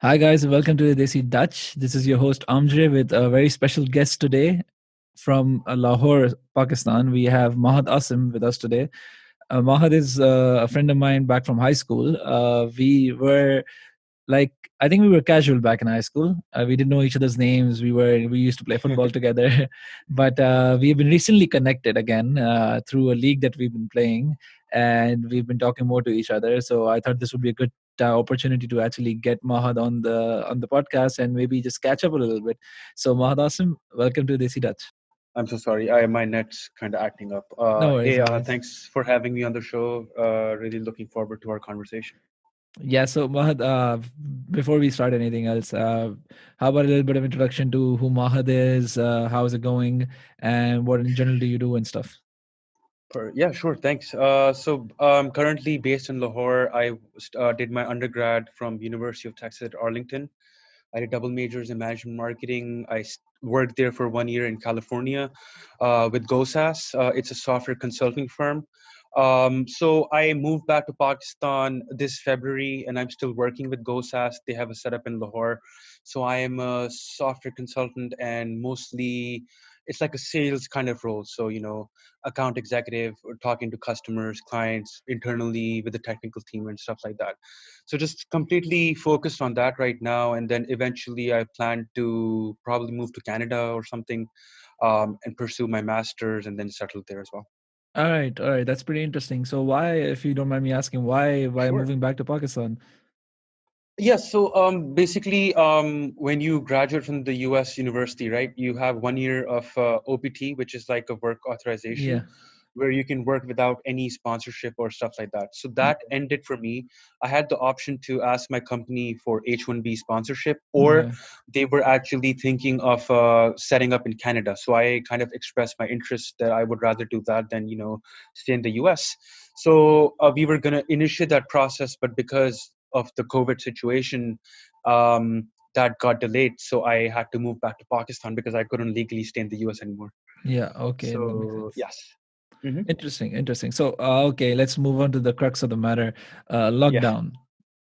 Hi, guys, and welcome to the Desi Dutch. This is your host Amjad with a very special guest today from Lahore, Pakistan. We have Mahad Asim with us today. Mahad is a friend of mine back from high school. We were like, I think we were casual back in high school. We didn't know each other's names. We used to play football together, but we've been recently connected again through a league that we've been playing, and we've been talking more to each other. So I thought this would be a good opportunity to actually get Mahad on the podcast and maybe just catch up a little bit. So Mahad Asim, welcome to Desi Dutch. I'm so sorry. My net's kind of acting up. No worries, Hey, no worries. thanks for having me on the show. Really looking forward to our conversation. Yeah, so Mahad, before we start anything else, how about a little bit of introduction to who Mahad is, how is it going, and what in general do you do and stuff? Yeah, sure. Thanks. Currently based in Lahore. I did my undergrad from University of Texas at Arlington. I did double majors in management marketing. Worked there for 1 year in California with GoSAS. It's a software consulting firm. So I moved back to Pakistan this February, and I'm still working with GoSAS. They have a setup in Lahore. So I am a software consultant, and mostly it's like a sales kind of role. So account executive, or talking to customers, clients internally with the technical team and stuff like that. So just completely focused on that right now, and then eventually I plan to probably move to Canada or something, and pursue my masters and then settle there as well. All right, that's pretty interesting. So why, if you don't mind me asking, why Sure. moving back to Pakistan? Yes. So basically, when you graduate from the U.S. university, right, you have 1 year of OPT, which is like a work authorization, Yeah. where you can work without any sponsorship or stuff like that. So that ended for me. I had the option to ask my company for H-1B sponsorship, or Yeah. they were actually thinking of setting up in Canada. So I kind of expressed my interest that I would rather do that than stay in the U.S. So we were going to initiate that process, but because of the COVID situation, that got delayed. So I had to move back to Pakistan because I couldn't legally stay in the US anymore. Yeah. Okay, that makes So sense. yes. Hmm. Interesting, interesting. So, okay, let's move on to the crux of the matter. Yeah. Lockdown.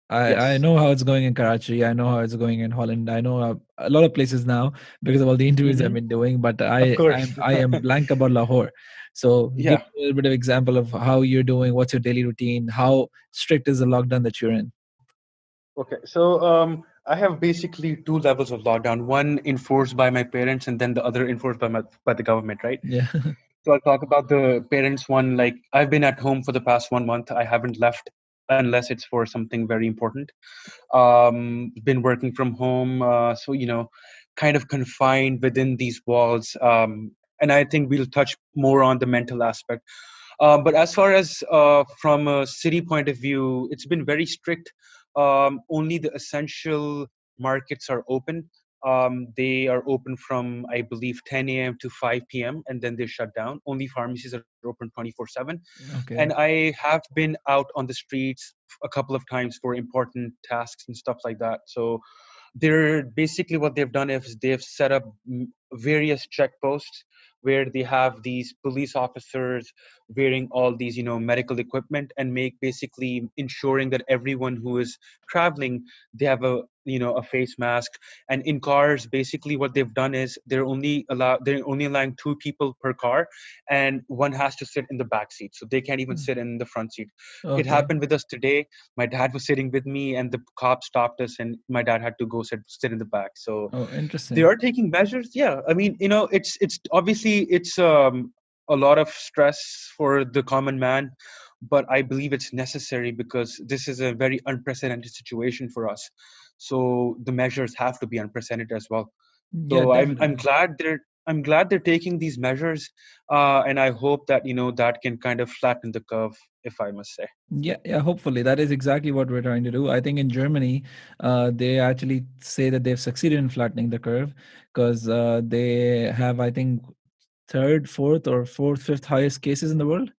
I Yes. know how it's going in Karachi. I know how it's going in Holland. I know a lot of places now because of all the interviews I've Hmm. been doing. But Of course. I am blank about Lahore. So give Yeah. me a little bit of example of how you're doing. What's your daily routine? How strict is the lockdown that you're in? Okay. So I have basically two levels of lockdown. One enforced by my parents, and then the other enforced by the government, right? Yeah. So I'll talk about the parents one. Like I've been at home for the past 1 month. I haven't left unless it's for something very important. Been working from home, so kind of confined within these walls. And I think we'll touch more on the mental aspect. But as far as from a city point of view, it's been very strict. Only the essential markets are open. They are open from, I believe, 10 a.m. to 5 p.m. and then they shut down. Only pharmacies are open 24/7. And Okay. I have been out on the streets a couple of times for important tasks and stuff like that. So they're basically what they've done is they've set up various checkposts where they have these police officers wearing all these medical equipment and make basically ensuring that everyone who is traveling, they have a face mask. And in cars, basically what they've done is they're only allowing two people per car, and one has to sit in the back seat, so they can't even Mm. sit in the front seat. It Okay. happened with us today. My dad was sitting with me and the cop stopped us, and my dad had to go sit in the back. So Oh, they interesting. are taking measures. Yeah, I mean, it's obviously it's a lot of stress for the common man, but I believe it's necessary because this is a very unprecedented situation for us. So the measures have to be unprecedented as well. Yeah, So I'm definitely. glad they're taking these measures, and I hope that that can kind of flatten the curve, if I must say. Yeah, yeah, hopefully. That is exactly what we're trying to do. I think in Germany, they actually say that they've succeeded in flattening the curve because they have, I think, third, fourth, or fourth, fifth highest cases in the world,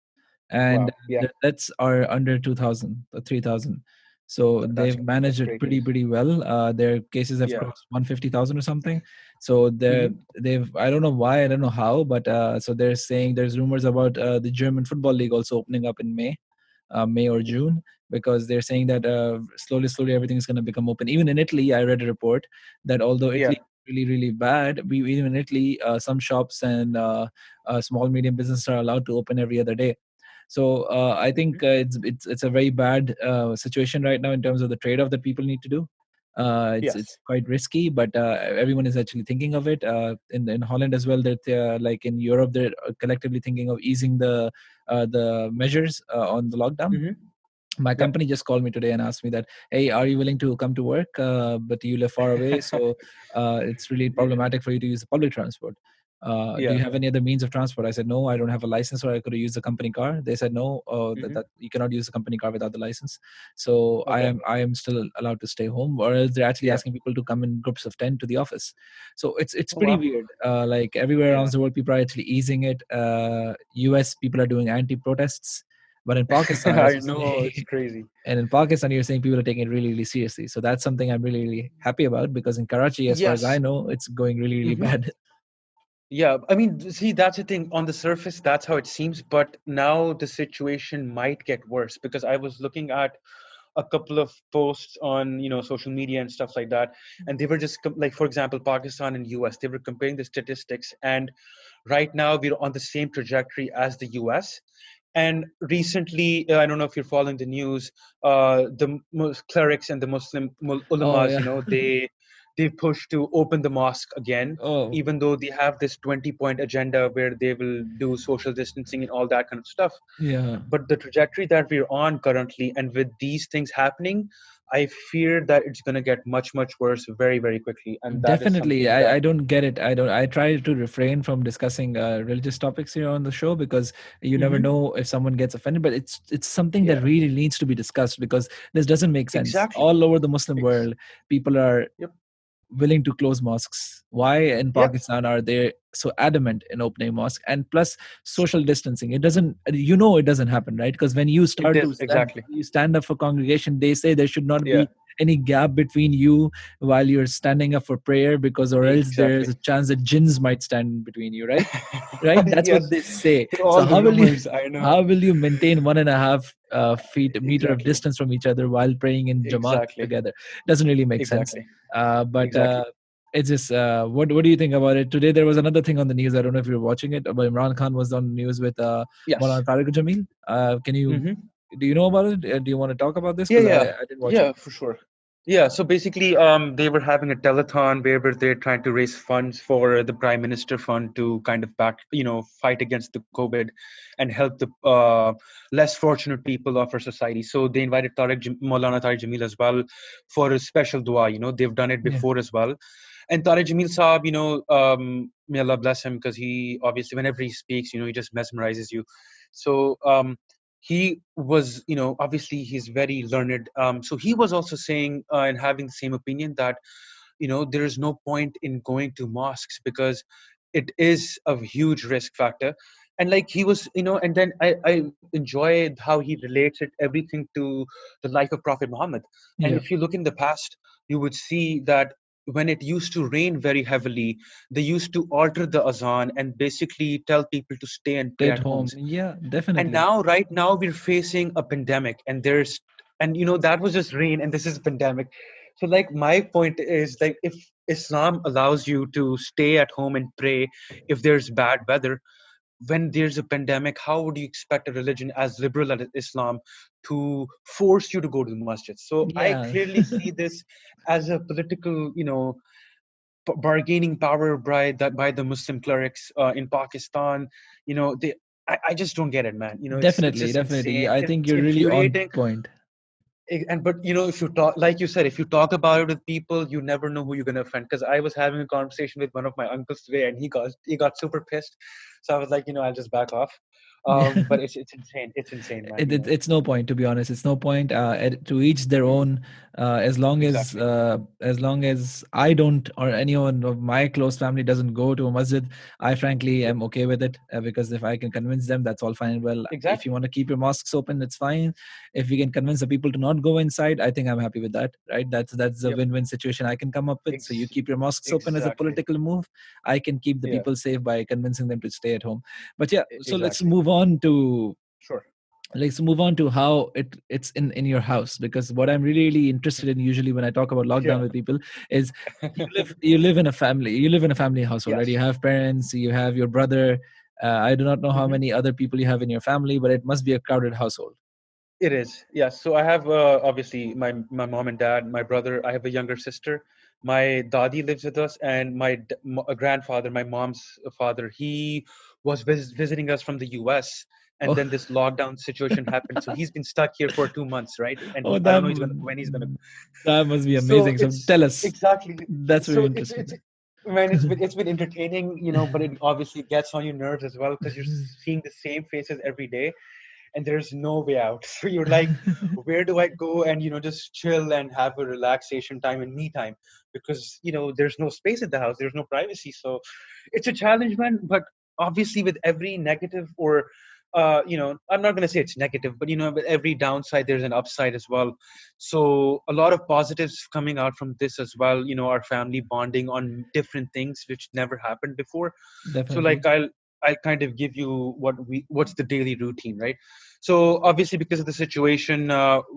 and Wow. Yeah. their deaths are under 2,000 or 3,000. So That's they've managed that's it great pretty, news. pretty well. Their cases have Yeah. crossed 150,000 or something. So Hmm. I don't know why, I don't know how, but so they're saying there's rumors about the German Football League also opening up in May. May or June, because they're saying that slowly everything is going to become open. Even in Italy, I read a report that although Yeah. Italy is really bad, even in Italy, some shops and small medium businesses are allowed to open every other day. So I think Hmm. it's a very bad situation right now in terms of the trade-off that people need to do. It's Yes. quite risky, but everyone is actually thinking of it. In Holland as well, that like in Europe, they're collectively thinking of easing the measures on the lockdown. Hmm. My Yeah. company just called me today and asked me that, hey, are you willing to come to work, but you live far away, so it's really Yeah. problematic for you to use the public transport. Do Yeah. you have any other means of transport? I said, no, I don't have a license, or I could have used the company car. They said, no, Hmm. that you cannot use the company car without the license. So Okay. I am still allowed to stay home, or else they're actually Yeah. asking people to come in groups of 10 to the office. So it's Oh pretty wow. weird. Like everywhere around Yeah. the world, people are actually easing it. US people are doing anti-protests, but in Pakistan, as I you know, it's say, crazy. and in Pakistan, you're saying people are taking it really seriously. So that's something I'm really happy about, because in Karachi, as far as I Yes. know, it's going really Hmm. bad. Yeah, I mean, see, that's the thing. On the surface, that's how it seems, but now the situation might get worse because I was looking at a couple of posts on social media and stuff like that, and they were just like, for example, Pakistan and US. They were comparing the statistics, and right now we're on the same trajectory as the US. And recently, I don't know if you're following the news, the clerics and the Muslim Oh ulamas, yeah. they pushed to open the mosque again, Oh even though they have this 20-point agenda where they will do social distancing and all that kind of stuff. yeah. But the trajectory that we're on currently, and with these things happening, I fear that it's going to get much worse very quickly, and that is Definitely. something that. I don't get it. I try to refrain from discussing religious topics here on the show, because you never Hmm. know if someone gets offended. But it's something that Yeah, really needs to be discussed, because this doesn't make sense. exactly. All over the Muslim Ex- world, people are yep. willing to close mosques. Why in Yep. Pakistan are they so adamant in opening mosque? And plus social distancing. It doesn't, you know, it doesn't happen, right? Because when you It start to is exactly. stand up for congregation, they say there should not Yeah. be any gap between you while you're standing up for prayer, because or else there's Exactly. a chance that jinns might stand between you, right? That's what Yes. they say. Through So all the rumors, I know. how will you maintain 1.5 feet meter of Exactly. distance from each other while praying in jamaat Exactly. together? Doesn't really make sense. Exactly. But Exactly. it's just what do you think about it? Today there was another thing on the news. I don't know if you're watching it, but Imran Khan was on the news with Yes. Maulana Tariq Jamil. Can you Hmm. do you know about it? Do you want to talk about this? Yeah, Because yeah, I didn't watch it. yeah, for sure. Yeah, so basically, they were having a telethon where they're trying to raise funds for the Prime Minister Fund to kind of fight against the COVID and help the less fortunate people of our society. So they invited Maulana Tariq Jamil as well for a special dua. They've done it Yeah, before as well. And Tariq Jamil Saab, may Allah bless him, because he obviously, whenever he speaks, he just mesmerizes you. So he was, obviously he's very learned. So he was also saying and having the same opinion that, there is no point in going to mosques because it is a huge risk factor. And like he was, and then I enjoyed how he relates it everything to the life of Prophet Muhammad. And yeah. if you look in the past, you would see that when it used to rain very heavily, they used to alter the azan and basically tell people to stay and Stay pray at at home. homes. Yeah, And definitely. now right now we're facing a pandemic, and that was just rain, and this is a pandemic. So like my point is, like, if Islam allows you to stay at home and pray if there's bad weather, when there's a pandemic, how would you expect a religion as liberal as Islam to force you to go to the masjid? So I Yeah, clearly see this as a political, bargaining power by the Muslim clerics in Pakistan. They, I just don't get it, man. It's definitely, just definitely. insane. I think It's you're really on infuriating. point. And but if you talk, like you said, if you talk about it with people, you never know who you're gonna offend. Because I was having a conversation with one of my uncles today, and he got super pissed. So I was like, I'll just back off. But it's insane. It's insane, man. It's no point, to be honest. It's no point. To each their Mhm. own. Exactly. As long as I don't, or anyone of my close family doesn't go to a masjid, I frankly Yep. am okay with it, because if I can convince them, that's all fine and well. If you Exactly. want to keep your mosques open, it's fine. If we can convince the people to not go inside, I think I'm happy with that. Right? That's a Yep. win-win situation I can come up with. So you Ex- keep your mosques open as a exactly. political move. I can keep the Yeah. people safe by convincing them to stay at home. But yeah, so let's Exactly. move on to Sure. let's move on to how it's in your house, because what I'm really interested in usually when I talk about lockdown Yeah. with people is you live in a family household, right? You Yes. have parents, you have your brother. I do not know how Mhm. many other people you have in your family, but it must be a crowded household. It is, yes. So I have obviously my mom and dad, my brother. I have a younger sister. My dadi lives with us, and grandfather, my mom's father, he was visiting us from the U.S. And Oh, then this lockdown situation happened, so he's been stuck here for 2 months, right? And oh, I don't know when he's gonna. that must be So amazing. So it's tell us. exactly. That's very So interesting. it's man, it's been entertaining, but it obviously gets on your nerves as well because you're seeing the same faces every day and there's no way out. So you're like, where do I go and just chill and have a relaxation time and me time? Because there's no space in the house, there's no privacy. So it's a challenge, man. But obviously, with every negative or I'm not going to say it's negative, but with every downside, there's an upside as well. So a lot of positives coming out from this as well. Our family bonding on different things, which never happened before. So Definitely. like I'll kind of give you what's the daily routine, right? So obviously because of the situation,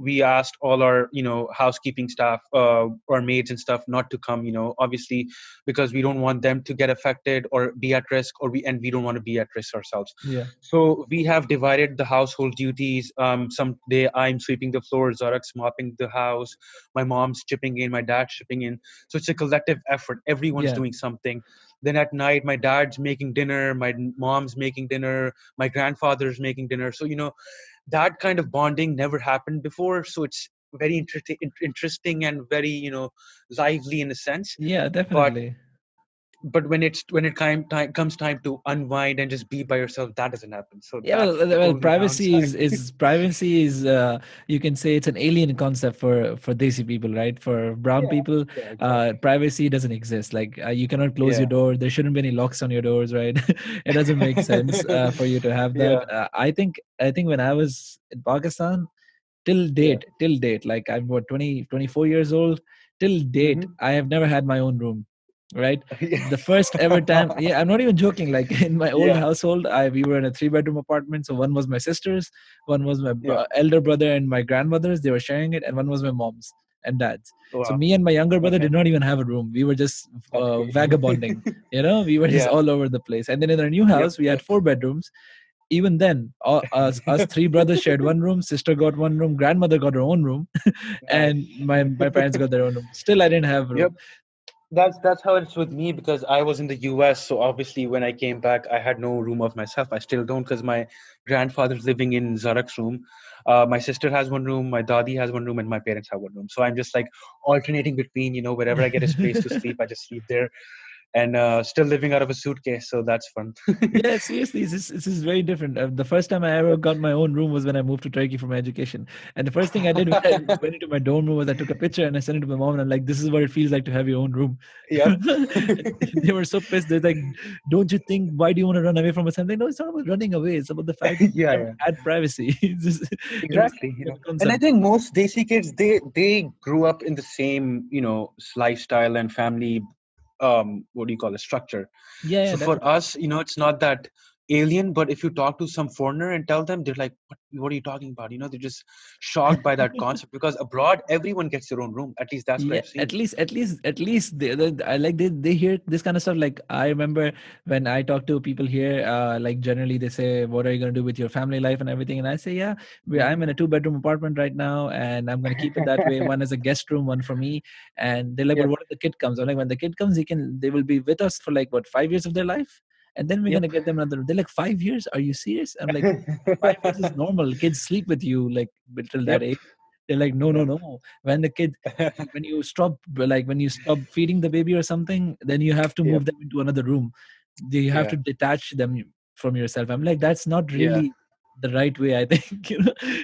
we asked all our housekeeping staff, our maids and stuff, not to come. Obviously because we don't want them to get affected or be at risk, or we don't want to be at risk ourselves. Yeah. So we have divided the household duties. Some day I'm sweeping the floor, Zarak's mopping the house, my mom's chipping in, my dad's chipping in. So it's a collective effort. Everyone's Yeah. doing something. Then at night, my dad's making dinner, my mom's making dinner, my grandfather's making dinner. So that kind of bonding never happened before. So it's very interesting and very lively in a sense. Yeah, But definitely. when it comes time to unwind and just be by yourself, that doesn't happen. So Yeah, that's the well, only privacy downside. is privacy is you can say it's an alien concept for Desi people, right? For brown Yeah, people, yeah, exactly. privacy doesn't exist. Like you cannot close your Yeah. door. There shouldn't be any locks on your doors, right? It doesn't make sense for you to have that. Yeah, I think when I was in Pakistan, yeah. till date, like I'm what 20 24 years old, till date Hmm. I have never had my own room, right? Yeah. The first ever time, yeah, I'm not even joking, like in my old Yeah, household, we were in a 3 bedroom apartment. So one was my sister's, one was my yeah. elder brother and my grandmother's, they were sharing it, and one was my mom's and dad's. So Wow. me and my younger brother Okay. did not even have a room. We were just Okay. vagabonding, we were just Yeah. all over the place. And then in our new Yep. house we had Yep. 4 bedrooms. Even then, us three brothers shared one room. Sister got one room. Grandmother got her own room, Nice. and my parents got their own room. Still, I didn't have a room. Yep. That's how it's with me because I was in the US. So obviously, when I came back, I had no room of myself. I still don't because my grandfather's living in Zarak's room. My sister has one room, my dadi has one room, and my parents have one room. So I'm just like alternating between, wherever I get a space to sleep, I just sleep there, and still living out of a suitcase. So that's fun. Yeah, seriously, this is very different. The first time I ever got my own room was when I moved to Turkey for my education. And the first thing I did when I went into my dorm room was I took a picture and I sent it to my mom. And I'm like, "This is what it feels like to have your own room." Yep. And they were so pissed. They're like, "Don't you think? Why do you want to run away from us?" I'm like, "No, it's not about running away. It's about the fact that we Yeah, never yeah. had privacy." It was Exactly, a and I concept. think most Desi kids they grew up in the same lifestyle and family, what do you call it, structure. Yeah, yeah, So for definitely. us, it's not that alien. But if you talk to some foreigner and tell them, they're like, what are you talking about? They're just shocked by that concept because abroad everyone gets their own room. At least that's what Yeah, I've seen. at least I like they hear this kind of stuff. Like I remember when I talk to people here, like generally they say, "What are you going to do with your family life and everything?" And I say, "Yeah, I'm Hmm. in a 2 bedroom apartment right now, and I'm going to keep it that way. One is a guest room, one for me." And they're like, "But Yep. what if the kid comes?" I'm like, "When the kid comes, they will be with us for like what 5 years of their life, and then we're Yep. gonna get them another room." They're like, "5 years? Are you serious?" I'm like, "5 years is normal. Kids sleep with you like till that Yep. age." They're like, "No, no, Yep. no. When the kid when you stop feeding the baby or something, then you have to Yep. move them into another room. You have Yeah. to detach them from yourself." I'm like, that's not Yeah. really the right way, I think.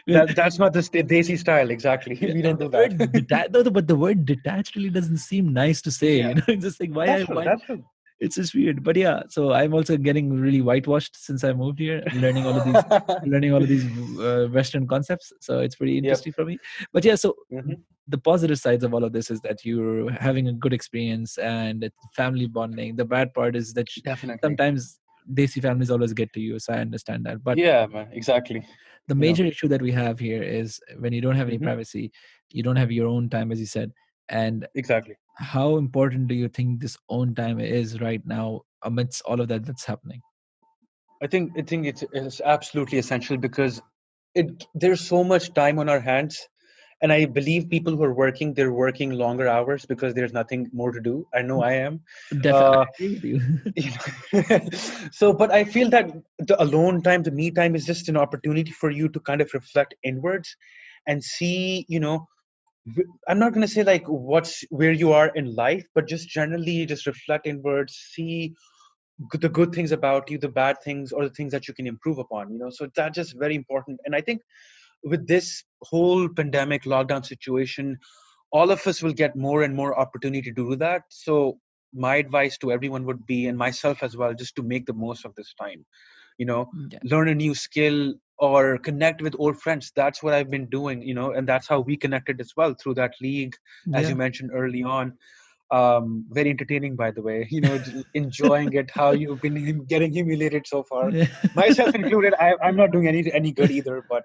That's not the Desi style exactly. Yeah, We don't and the do that. word detached, no, but the word detached really doesn't seem nice to say. Yeah. It's just like That's true. why That's true. it's just weird. But yeah, so I'm also getting really whitewashed since I moved here, learning all of these Western concepts. So it's pretty Yep. interesting for me. But yeah, so Hmm. the positive sides of all of this is that you're having a good experience and it's family bonding. The bad part is that Definitely. sometimes desi families always get to you, so I understand that. But Yeah, man, exactly. the You know. major issue that we have here is when you don't have any Hmm. privacy, you don't have your own time, as you said. And Exactly. how important do you think this own time is right now amidst all of that that's happening? I think it's absolutely essential because there's so much time on our hands, and I believe people who are working, they're working longer hours because there's nothing more to do. I know I am. I Uh, agree with you. you know, so, but I feel that the alone time, the me time, is just an opportunity for you to kind of reflect inwards and see, I'm not going to say like what's where you are in life, but just generally just reflect inwards, see the good things about you, the bad things, or the things that you can improve upon. So that's just very important. And I think with this whole pandemic lockdown situation, all of us will get more and more opportunity to do that. So my advice to everyone would be, and myself as well, just to make the most of this time. you know Yeah. Learn a new skill or connect with old friends. That's what I've been doing, and that's how we connected as well, through that league, as you Yeah. mentioned early on. Very entertaining, by the way. Enjoying it, how you've been getting humiliated so far, Yeah. myself included. I'm not doing any good either, but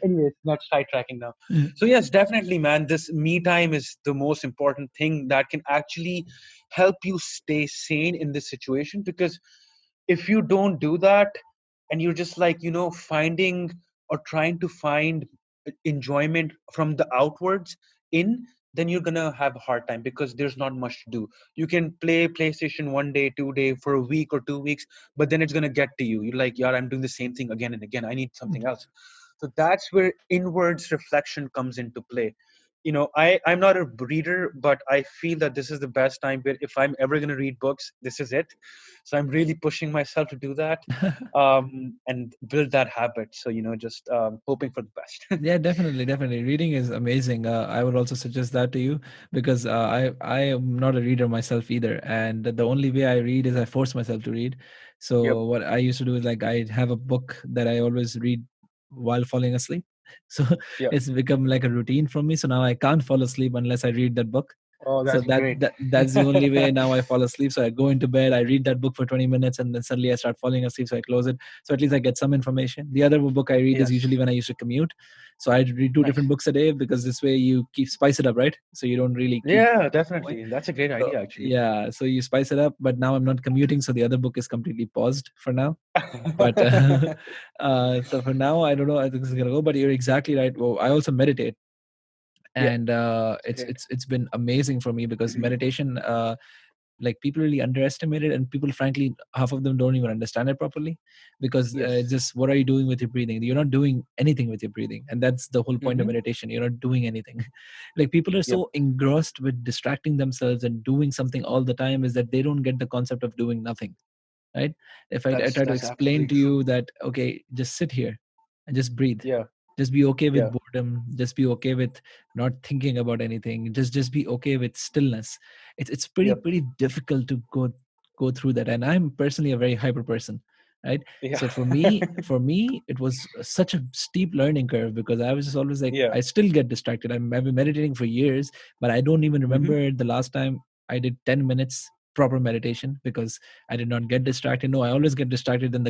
anyways, not sidetracking now. So yes, definitely, man, this me time is the most important thing that can actually help you stay sane in this situation. Because if you don't do that, and you're just like finding or trying to find enjoyment from the outwards in, then you're gonna have a hard time, because there's not much to do. You can play PlayStation 1 day, 2 day, for a week or 2 weeks, but then it's gonna get to you. You're like, yeah, I'm doing the same thing again and again. I need something else. So that's where inwards reflection comes into play. I'm not a reader, but I feel that this is the best time where, if I'm ever going to read books, this is it. So I'm really pushing myself to do that, and build that habit. So just hoping for the best. Yeah, definitely, definitely. Reading is amazing. I would also suggest that to you because I am not a reader myself either, and the only way I read is I force myself to read. Yep. So what I used to do is like I have a book that I always read while falling asleep. So Yeah. it's become like a routine for me. So now I can't fall asleep unless I read that book. Oh, So that's great. that's the only way now I fall asleep. So I go into bed, I read that book for 20 minutes, and then suddenly I start falling asleep. So I close it. So at least I get some information. The other book I read is usually Yes. when I used to commute. So I read two Nice. different books a day because this way you keep spice it up, right? So you don't really keep Yeah, going. definitely. That's a great So idea, actually. yeah, so you spice it up. But now I'm not commuting, so the other book is completely paused for now. But so for now, I don't know. I think it's gonna go. But you're exactly right. Well, I also meditate, Yeah, and that's great. it's been amazing for me because meditation. Like people really underestimate it, and people frankly half of them don't even understand it properly because Yes. just what are you doing with your breathing? You're not doing anything with your breathing, and that's the whole point of Mm-hmm. meditation. You're not doing anything. Like people are Yep. so engrossed with distracting themselves and doing something all the time is that they don't get the concept of doing nothing, right? If I That's try to that's explain absolutely to true. you that okay, just sit here and just breathe, Yeah. just be okay with Yeah. boredom, just be okay with not thinking about anything, just be okay with stillness. It's pretty Yep. pretty difficult to go through that, and I'm personally a very hyper person, right? Yeah. So for me it was such a steep learning curve because I was just always like Yeah. I still get distracted. I've been meditating for years, but I don't even Mm-hmm. remember the last time I did 10 minutes proper meditation because I did not get distracted. No, I always get distracted. Then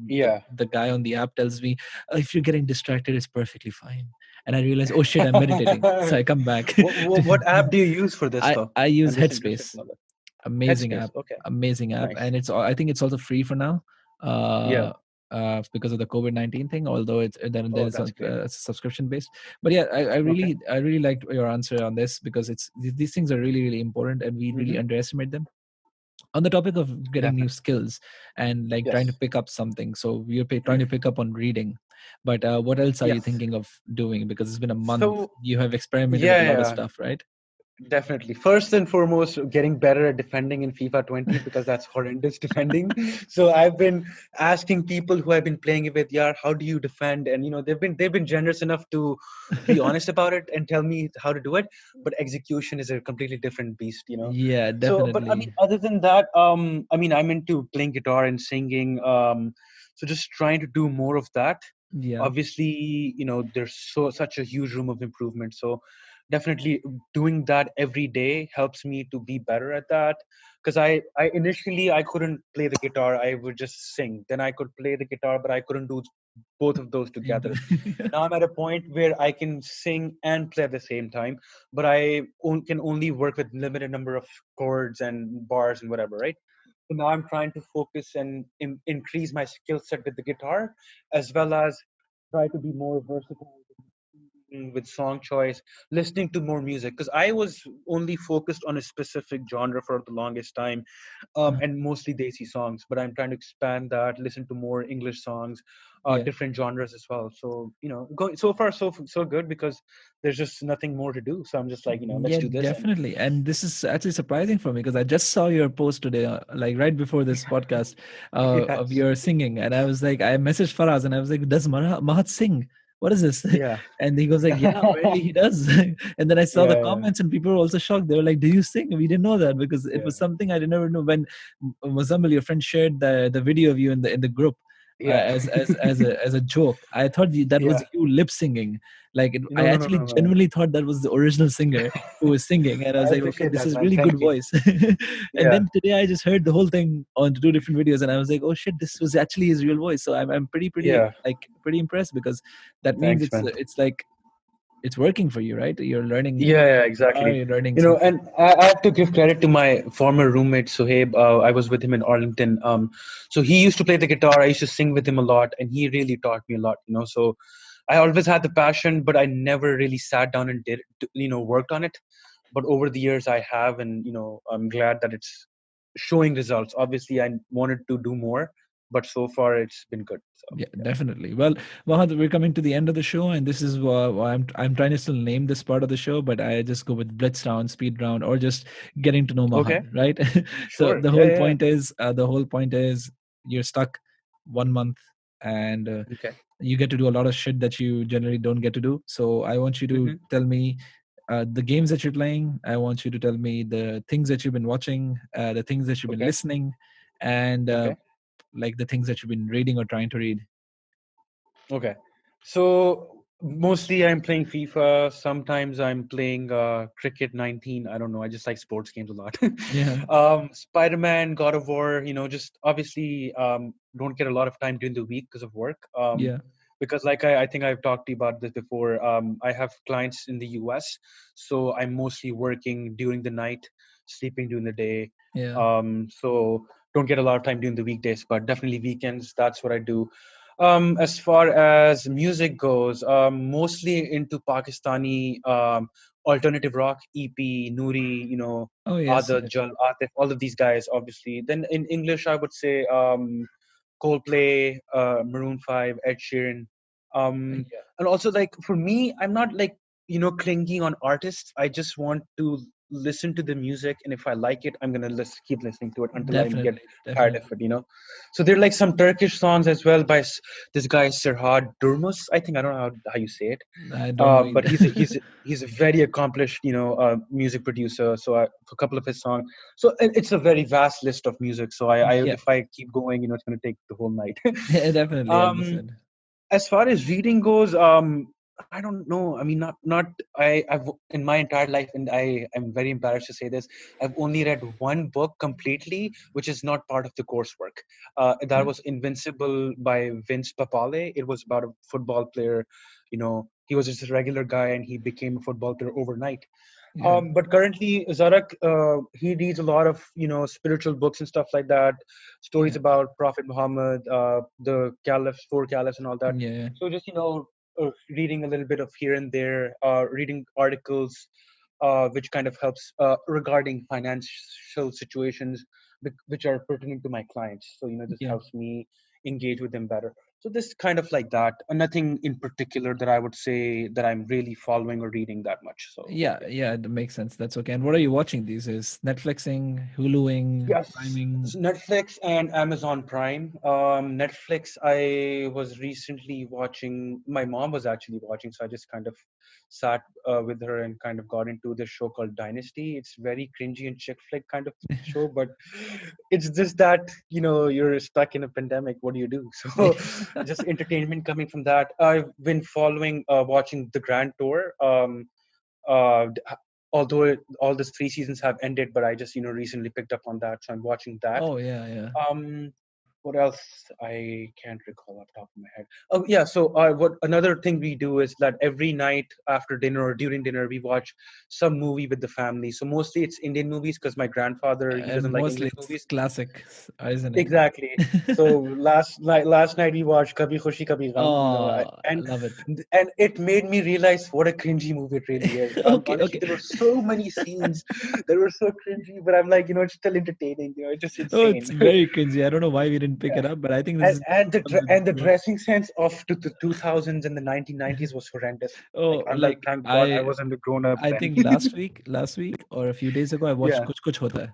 Yeah. the guy on the app tells me, if you're getting distracted, it's perfectly fine. And I realize, oh shit, I'm meditating. So I come back. What app do you use for this, though? I use I'm just interested Headspace. in all that. Amazing Headspace. app. Okay. Amazing app. Nice. And I think it's also free for now. Yeah. Uh, because of the COVID-19 thing, although then Oh, it's that's great. subscription based. But yeah, Okay. I really liked your answer on this because these things are really really important and we Mm-hmm. really underestimate them. On the topic of getting new Definitely. skills and like trying to Yes. pick up something, so you're trying to pick up on reading, but what else are you Yes. thinking of doing because it's been a month? So You have experimented with yeah, a lot of yeah. stuff, right? Definitely. First and foremost, getting better at defending in FIFA 20, because that's horrendous defending. So I've been asking people who I've been playing it with, yeah, how do you defend? And they've been generous enough to be honest about it and tell me how to do it. But execution is a completely different beast. Yeah, So, but I mean, definitely. other than that, I mean, I'm into playing guitar and singing. So just trying to do more of that. Yeah. Obviously, there's such a huge room of improvement. So definitely doing that every day helps me to be better at that. Because I initially I couldn't play the guitar, I would just sing. Then I could play the guitar, but I couldn't do both of those together. Now I'm at a point where I can sing and play at the same time, but can only work with limited number of chords and bars and whatever, right? So now I'm trying to focus and increase my skill set with the guitar, as well as try to be more versatile with song choice, listening to more music. Because I was only focused on a specific genre for the longest time, and mostly Desi songs. But I'm trying to expand that, listen to more English songs, Yeah. different genres as well. So going so far so good, because there's just nothing more to do. So I'm just like, let's Yeah, do this. And definitely. And this is actually surprising for me because I just saw your post today, like right before this podcast, of yes, your singing. And I was like, I messaged Faraz and I was like, does Mahat sing? What is this? yeah, And he goes like, yeah, apparently he does. And then I saw the yeah, comments and people were also shocked. They were like, do you sing? We didn't know that because it yeah, was something I didn't ever know when Muzammil, your friend, shared the video of you in the group. yeah, As a joke, I thought that was yeah. you lip singing. I No, no, no, actually no, no. genuinely thought that was the original singer who was singing, and I I was like, okay, appreciate this that, is man. really good Thank you. voice. And Yeah, then today I just heard the whole thing on two different videos, and I was like, oh shit, this was actually his real voice. So I'm pretty yeah. like pretty impressed because that means Thanks, man. it's like it's working for you, right? You're learning Yeah, guitar, exactly. you're learning something. And I have to give credit to my former roommate Suhaib. I was with him in Arlington. So he used to play the guitar. I used to sing with him a lot, and he really taught me a lot. So I always had the passion, but I never really sat down and worked on it. But over the years, I have, and I'm glad that it's showing results. Obviously, I wanted to do more, but so far it's been good. So Yeah, yeah. definitely. Well, Mahad, we're coming to the end of the show, and this is why I'm trying to still name this part of the show, but I just go with blitz round, speed round, or just getting to know Okay. Mahad, right? So Sure. Yeah. Yeah. the whole point is you're stuck 1 month, and Okay. you get to do a lot of shit that you generally don't get to do. So I want you to Hmm. tell me the games that you're playing. I want you to tell me the things that you've been watching, the things that you've been Okay. listening, and Okay. like the things that you've been reading or trying to read. Okay. So mostly I'm playing FIFA. Sometimes I'm playing Cricket 19. I don't know. I just like sports games a lot. Yeah, Spider-Man, God of War, just obviously don't get a lot of time during the week because of work. yeah, Because like I think I've talked to you about this before. I have clients in the US, so I'm mostly working during the night, sleeping during the day. yeah. So don't get a lot of time during the weekdays, but definitely weekends. That's what I do. As far as music goes, mostly into Pakistani alternative rock, EP, Noori, Oh yes, Ada, yes. Jal, Atif, all of these guys, obviously. Then in English, I would say Coldplay, Maroon 5, Ed Sheeran. Yeah, And also, like, for me, I'm not like, clinging on artists. I just want to listen to the music. And if I like it, I'm going to keep listening to it until I get definitely, tired of definitely. it. So there are like some Turkish songs as well by this guy, Serhad Durmus. I think, I don't know how you say it. I don't know But either. he's a very accomplished music producer. So for a couple of his songs, so it's a very vast list of music. So I Yeah, if I keep going, it's going to take the whole night. yeah, definitely um understood. as far as reading goes, I don't know. I mean, not I've in my entire life, and I am very embarrassed to say this, I've only read one book completely, which is not part of the coursework. That Yeah, was Invincible by Vince Papale. It was about a football player. He was just a regular guy, and he became a football player overnight. yeah, But currently, Zarak, he reads a lot of spiritual books and stuff like that, stories yeah, about Prophet Muhammad, the caliphs, four caliphs, and all that. yeah, So just reading a little bit of here and there, reading articles, which kind of helps regarding financial situations, which are pertinent to my clients. So this yeah. helps me engage with them better. So this kind of like that. Nothing in particular that I would say that I'm really following or reading that much. So Yeah, yeah. yeah, that makes sense. That's okay. And what are you watching these days? Netflixing, Huluing, Yes, Priming? it's Netflix and Amazon Prime. Netflix, I was recently watching. My mom was actually watching, so I just kind of sat with her and kind of got into this show called Dynasty. It's very cringy and chick flick kind of show, but it's just that you're stuck in a pandemic. What do you do? So just entertainment coming from that. I've been watching the Grand Tour. although all these three seasons have ended, but I just recently picked up on that, so I'm watching that. Oh yeah, yeah. Um, what else? I can't recall off the top of my head. Oh yeah, so what another thing we do is that every night after dinner or during dinner we watch some movie with the family. So mostly it's Indian movies because my grandfather, he And doesn't like mostly English it's movies. classics, isn't it? Exactly. So last night we watched Kabhi Khushi Kabhi Gham, Oh, I and love it. it made me realize what a cringy movie it really is. Okay, Honestly, okay. there were so many scenes that were so cringy, but I'm like, it's still entertaining. It's just Oh, insane. it's very cringy. I don't know why we didn't pick Yeah. it up, but I think this and is and the one of dre- the and the most. dressing sense of the 2000s and the 1990s was horrendous. Like, Oh, I'm like, like thank God I wasn't a grown up I then. think last week or a few days ago, I watched Yeah. Kuch Kuch Hota Hai,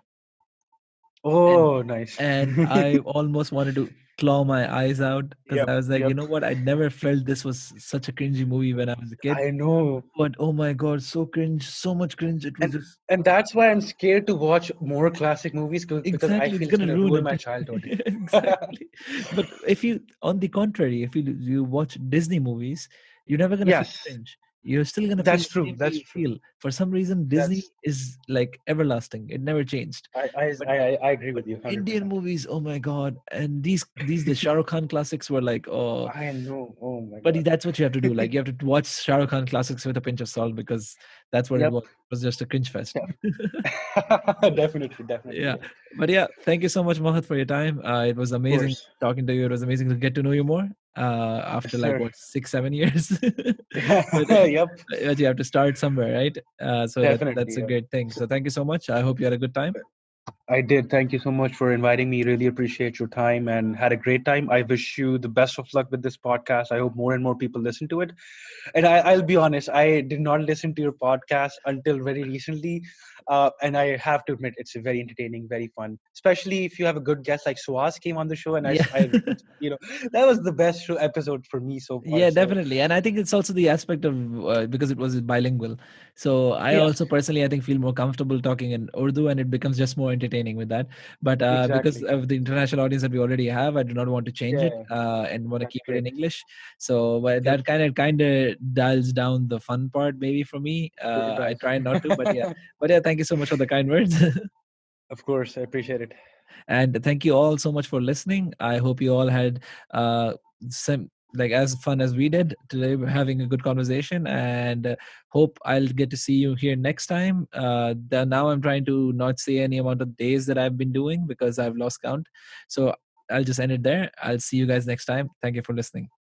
and Oh, nice. I almost wanted to claw my eyes out because Yep. I was like, you Yep. know what? I never felt this was such a cringy movie when I was a kid. I know. But oh my god, so cringe, so much cringe. It was and just and that's why I'm scared to watch more classic movies because I exactly, it's feel it's gonna gonna ruin ruin it. my childhood. Exactly. But if you, on the contrary, if you watch Disney movies, you're never gonna feel Yes, cringe. You're still gonna feel that's the true. same way That's you true. feel. For some reason, Disney That's is like everlasting. It never changed. I I But I, I agree but with you Indian 100%. movies, oh my god! And these the Shah Rukh Khan classics were like, oh, I know. Oh my but God. that's what you have to do. Like you have to watch Shah Rukh Khan classics with a pinch of salt because that's what it Yep. was. It was just a cringe fest. Definitely, definitely. Yeah, Yeah. but yeah, thank you so much, Mahad, for your time. It was Of amazing course. talking to you. It was amazing to get to know you more Yes, after like sir. what 6 7 years. but, Yep. but you have to start somewhere, right? So that's Definitely. a Yep. great thing. So thank you so much. I hope you had a good time. I did. Thank you so much for inviting me. Really appreciate your time and had a great time. I wish you the best of luck with this podcast. I hope more and more people listen to it. And I'll be honest, I did not listen to your podcast until very recently, and I have to admit it's very entertaining, very fun. Especially if you have a good guest like Suaz came on the show, and Yeah. that was the best show episode for me so far. Yeah, So definitely. And I think it's also the aspect of because it was bilingual. So I yeah, also personally, I think, feel more comfortable talking in Urdu and it becomes just more entertaining with that. But because exactly. of the international audience that we already have, I do not want to change it Yeah, and want to that's keep it great. in English. So but Yep, that kind of dials down the fun part maybe for me. sure I does. try not to, but yeah. But yeah, thank you so much for the kind words. Of course, I appreciate it. And thank you all so much for listening. I hope you all had some like as fun as we did today. We're having a good conversation, and hope I'll get to see you here next time. Now I'm trying to not say any amount of days that I've been doing because I've lost count. So I'll just end it there. I'll see you guys next time. Thank you for listening.